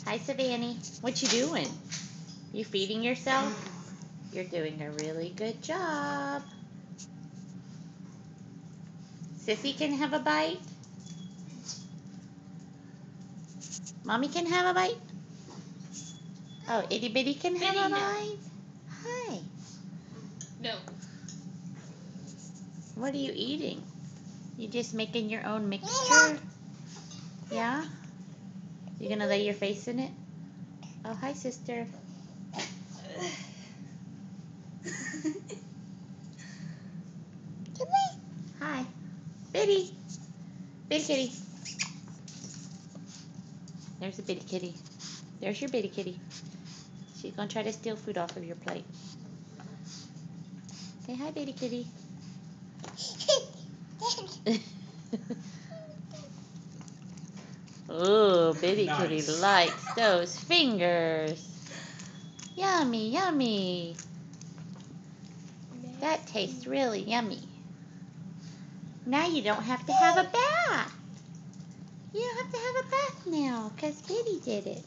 Hi, Savannah. What you doing? You feeding yourself? You're doing a really good job. Sissy can have a bite. Mommy can have a bite. Oh, itty bitty can have a bite. Hi. No. What are you eating? You just making your own mixture? Yeah? You gonna lay your face in it? Oh, hi, sister. Hi. Bitty. Bitty kitty. There's a bitty kitty. There's your bitty kitty. She's gonna try to steal food off of your plate. Say hi, bitty kitty. Oh, bitty kitty likes those fingers. Yummy, yummy. That tastes really yummy. Now you don't have to have a bath. You don't have to have a bath now because Bitty did it.